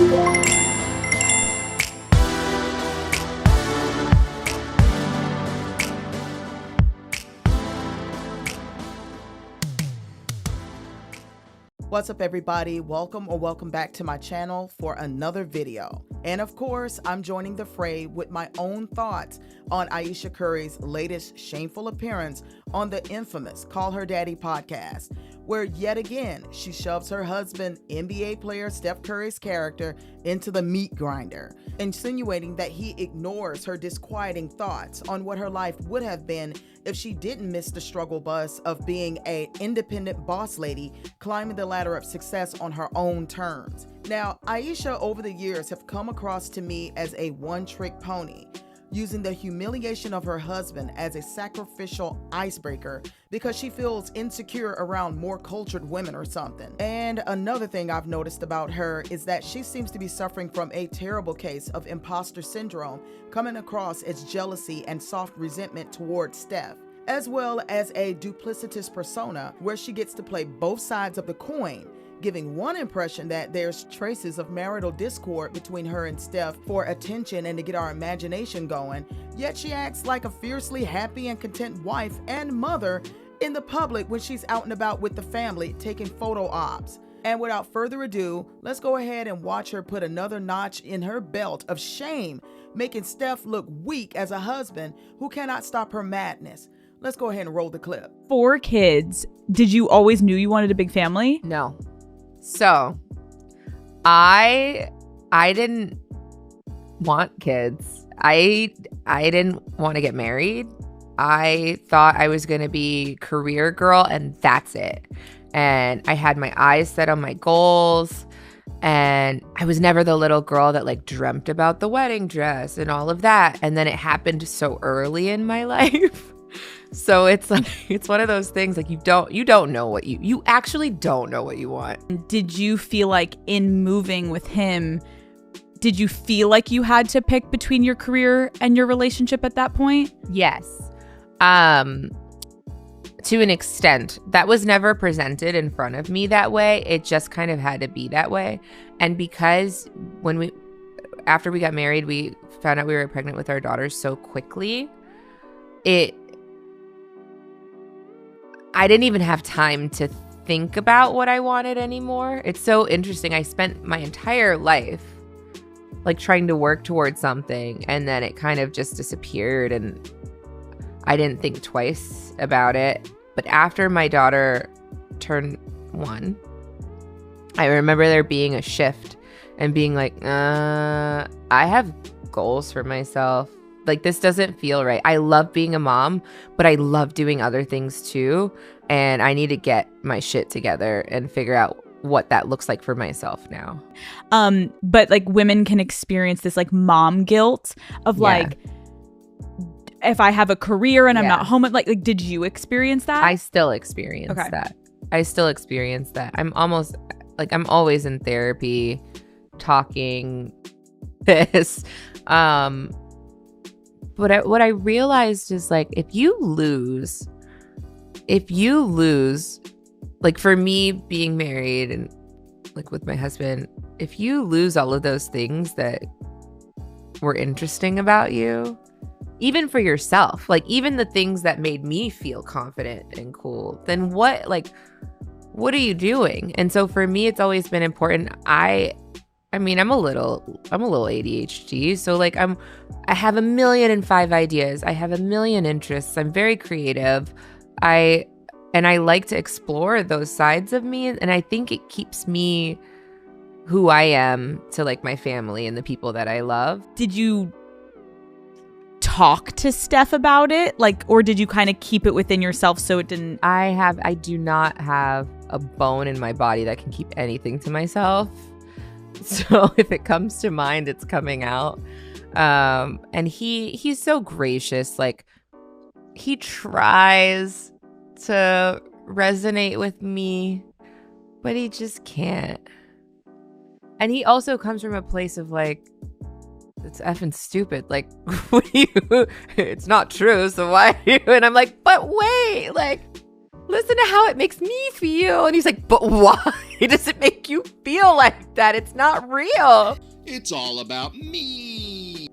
What's up, everybody? Welcome back to my channel for another video. And of course, I'm joining the fray with my own thoughts on Ayesha Curry's latest shameful appearance on the infamous Call Her Daddy podcast, where yet again, she shoves her husband, NBA player Steph Curry's character, into the meat grinder, insinuating that he ignores her disquieting thoughts on what her life would have been if she didn't miss the struggle bus of being an independent boss lady climbing the ladder of success on her own terms. Now, Ayesha over the years have come across to me as a one-trick pony, using the humiliation of her husband as a sacrificial icebreaker because she feels insecure around more cultured women or something. And another thing I've noticed about her is that she seems to be suffering from a terrible case of imposter syndrome, coming across as jealousy and soft resentment towards Steph, as well as a duplicitous persona where she gets to play both sides of the coin, giving one impression that there's traces of marital discord between her and Steph for attention and to get our imagination going, yet she acts like a fiercely happy and content wife and mother in the public when she's out and about with the family taking photo ops. And without further ado, let's go ahead and watch her put another notch in her belt of shame, making Steph look weak as a husband who cannot stop her madness. Let's go ahead and roll the clip. 4 kids. Did you always knew you wanted a big family? No. So, I didn't want kids. I didn't want to get married. I thought I was going to be career girl and that's it. And I had my eyes set on my goals. And I was never the little girl that like dreamt about the wedding dress and all of that. And then it happened so early in my life. So it's like, it's one of those things like you don't know what you actually don't know what you want. Did you feel like in moving with him, did you feel like you had to pick between your career and your relationship at that point? Yes. To an extent. That was never presented in front of me that way. It just kind of had to be that way. And because after we got married, we found out we were pregnant with our daughters so quickly, I didn't even have time to think about what I wanted anymore. It's so interesting. I spent my entire life like trying to work towards something and then it kind of just disappeared and I didn't think twice about it. But after my daughter turned 1, I remember there being a shift and being like, I have goals for myself. Like, this doesn't feel right. I love being a mom, but I love doing other things too. And I need to get my shit together and figure out what that looks like for myself now. But like women can experience this like mom guilt of like, if I have a career and I'm not home, like did you experience that? I still experience that. I still experience that. I'm always in therapy talking this. But what I realized is like, if you lose, like for me being married and like with my husband, if you lose all of those things that were interesting about you, even for yourself, like even the things that made me feel confident and cool, then what are you doing? And so for me, it's always been important. I mean, I'm a little ADHD. So like I have 1,000,005 ideas. I have 1,000,000 interests. I'm very creative. I like to explore those sides of me. And I think it keeps me who I am to like my family and the people that I love. Did you talk to Steph about it? Like, or did you kind of keep it within yourself so it didn't? I do not have a bone in my body that can keep anything to myself. So if it comes to mind, it's coming out. And he's so gracious. Like he tries to resonate with me, but he just can't. And he also comes from a place of like, it's effing stupid. Like, what do you, it's not true. So why do you? And I'm like, but wait, like, listen to how it makes me feel. And he's like, but why does it make you feel like that? It's not real. It's all about me.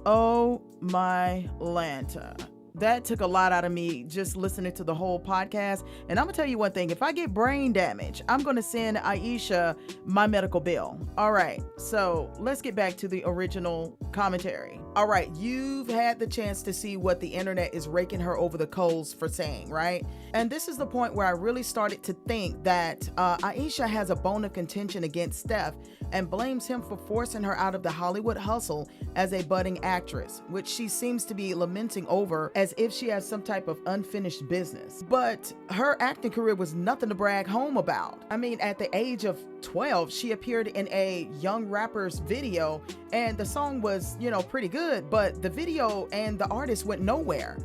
Oh my Lanta. That took a lot out of me just listening to the whole podcast. And I'm gonna tell you one thing, if I get brain damage, I'm gonna send Ayesha my medical bill. All right, so let's get back to the original commentary. All right, you've had the chance to see what the internet is raking her over the coals for saying, right? And this is the point where I really started to think that Ayesha has a bone of contention against Steph and blames him for forcing her out of the Hollywood hustle as a budding actress, which she seems to be lamenting over as if she has some type of unfinished business. But her acting career was nothing to brag home about. I mean, at the age of 12, she appeared in a young rapper's video, and the song was, pretty good, but the video and the artist went nowhere.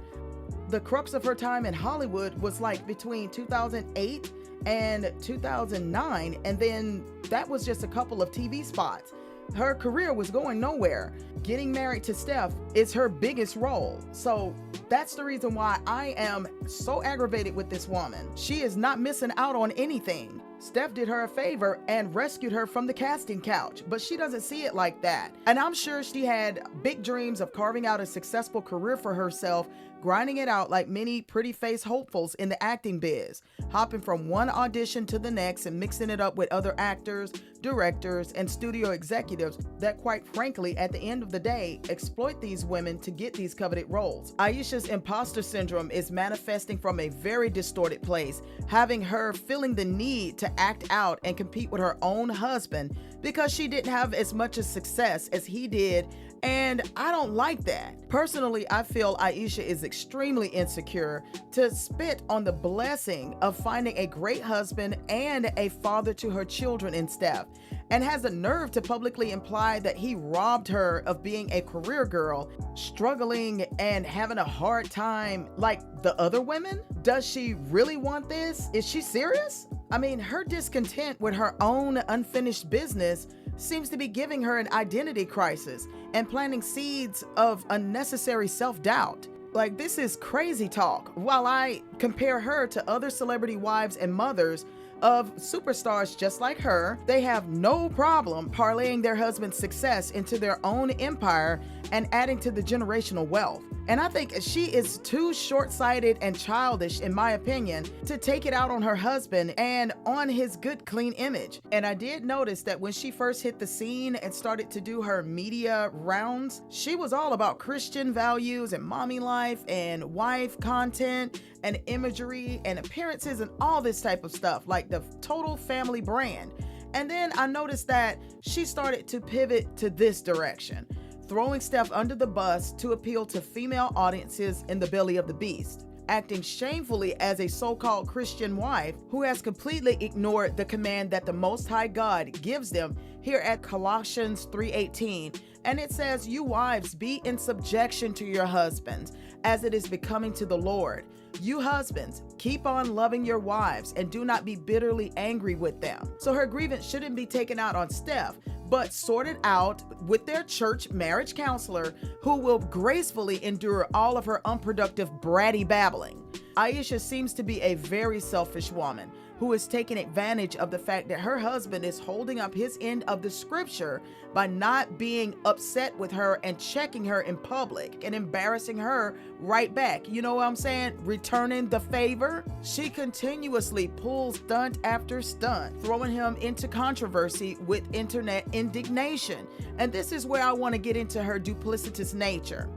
The crux of her time in Hollywood was like between 2008 and 2009, and then that was just a couple of TV spots. Her career was going nowhere. Getting married to Steph is her biggest role. So that's the reason why I am so aggravated with this woman. She is not missing out on anything. Steph did her a favor and rescued her from the casting couch, but she doesn't see it like that. And I'm sure she had big dreams of carving out a successful career for herself, grinding it out like many pretty face hopefuls in the acting biz, hopping from one audition to the next and mixing it up with other actors, directors, and studio executives that, quite frankly, at the end of the day, exploit these women to get these coveted roles. Ayesha's imposter syndrome is manifesting from a very distorted place, having her feeling the need to act out and compete with her own husband because she didn't have as much of success as he did. And I don't like that. Personally, I feel Ayesha is extremely insecure to spit on the blessing of finding a great husband and a father to her children in Steph, and has the nerve to publicly imply that he robbed her of being a career girl, struggling and having a hard time like the other women. Does she really want this? Is she serious? I mean, her discontent with her own unfinished business seems to be giving her an identity crisis and planting seeds of unnecessary self-doubt. Like, this is crazy talk. While I compare her to other celebrity wives and mothers of superstars just like her, they have no problem parlaying their husband's success into their own empire and adding to the generational wealth. And I think she is too short-sighted and childish, in my opinion, to take it out on her husband and on his good, clean image. And I did notice that when she first hit the scene and started to do her media rounds, she was all about Christian values and mommy life and wife content and imagery and appearances and all this type of stuff, like the total family brand. And then I noticed that she started to pivot to this direction, throwing Steph under the bus to appeal to female audiences in the belly of the beast, acting shamefully as a so-called Christian wife who has completely ignored the command that the Most High God gives them here at Colossians 3:18. And it says, "You wives, be in subjection to your husbands, as it is becoming to the Lord. You husbands, keep on loving your wives and do not be bitterly angry with them." So her grievance shouldn't be taken out on Steph, but sorted out with their church marriage counselor, who will gracefully endure all of her unproductive bratty babbling. Ayesha seems to be a very selfish woman who is taking advantage of the fact that her husband is holding up his end of the scripture by not being upset with her and checking her in public and embarrassing her right back. You know what I'm saying? Returning the favor. She continuously pulls stunt after stunt, throwing him into controversy with internet indignation. And this is where I want to get into her duplicitous nature.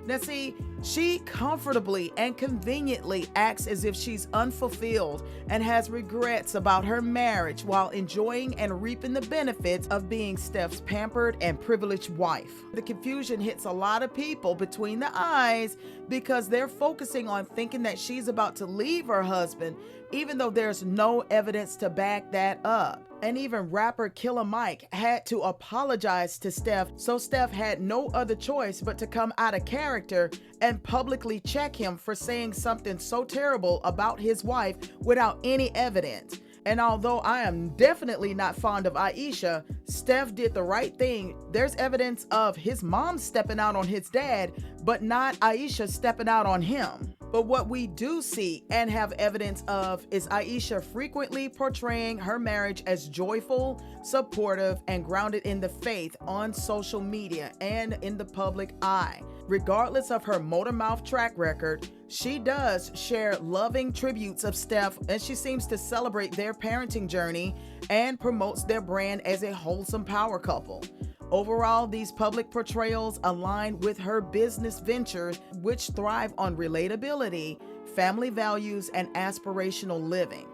Now see, she comfortably and conveniently acts as if she's unfulfilled and has regrets about her marriage while enjoying and reaping the benefits of being Steph's pampered and privileged wife. The confusion hits a lot of people between the eyes because they're focusing on thinking that she's about to leave her husband, even though there's no evidence to back that up. And even rapper Killer Mike had to apologize to Steph, so Steph had no other choice but to come out of character and publicly check him for saying something so terrible about his wife without any evidence. And although I am definitely not fond of Ayesha, Steph did the right thing. There's evidence of his mom stepping out on his dad, but not Ayesha stepping out on him. But what we do see and have evidence of is Ayesha frequently portraying her marriage as joyful, supportive, and grounded in the faith on social media and in the public eye. Regardless of her motor mouth track record, she does share loving tributes of Steph, and she seems to celebrate their parenting journey and promotes their brand as a wholesome power couple. Overall, these public portrayals align with her business ventures, which thrive on relatability, family values, and aspirational living.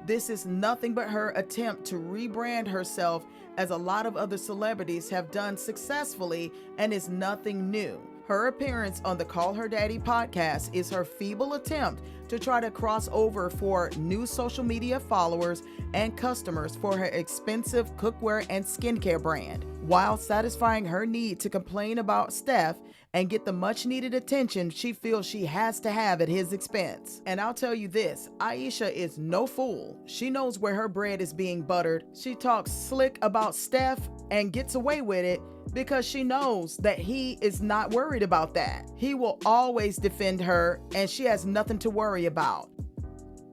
This is nothing but her attempt to rebrand herself, as a lot of other celebrities have done successfully, and is nothing new. Her appearance on the Call Her Daddy podcast is her feeble attempt to try to cross over for new social media followers and customers for her expensive cookware and skincare brand, while satisfying her need to complain about Steph and get the much needed attention she feels she has to have at his expense. And I'll tell you this, Ayesha is no fool. She knows where her bread is being buttered. She talks slick about Steph and gets away with it because she knows that he is not worried about that. He will always defend her, and she has nothing to worry about.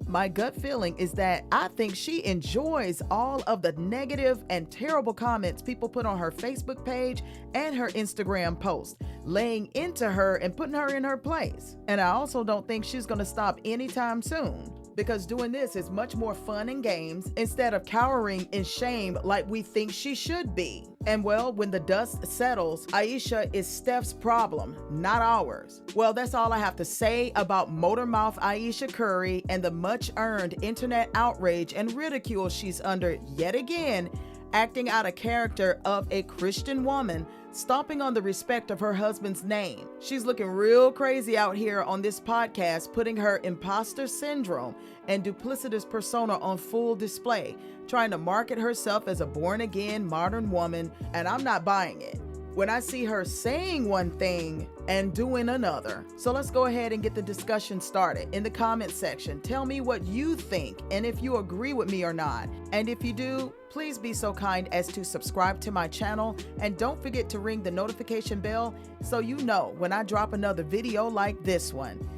My gut feeling is that I think she enjoys all of the negative and terrible comments people put on her Facebook page and her Instagram post, laying into her and putting her in her place. And I also don't think she's going to stop anytime soon, because doing this is much more fun and games instead of cowering in shame like we think she should be. And well, when the dust settles, Ayesha is Steph's problem, not ours. Well, that's all I have to say about motormouth Ayesha Curry and the much-earned internet outrage and ridicule she's under yet again, acting out a character of a Christian woman, stomping on the respect of her husband's name. She's looking real crazy out here on this podcast, putting her imposter syndrome and duplicitous persona on full display, trying to market herself as a born-again modern woman, and I'm not buying it when I see her saying one thing and doing another. So let's go ahead and get the discussion started in the comment section. Tell me what you think and if you agree with me or not. And if you do, please be so kind as to subscribe to my channel, and don't forget to ring the notification bell so you know when I drop another video like this one.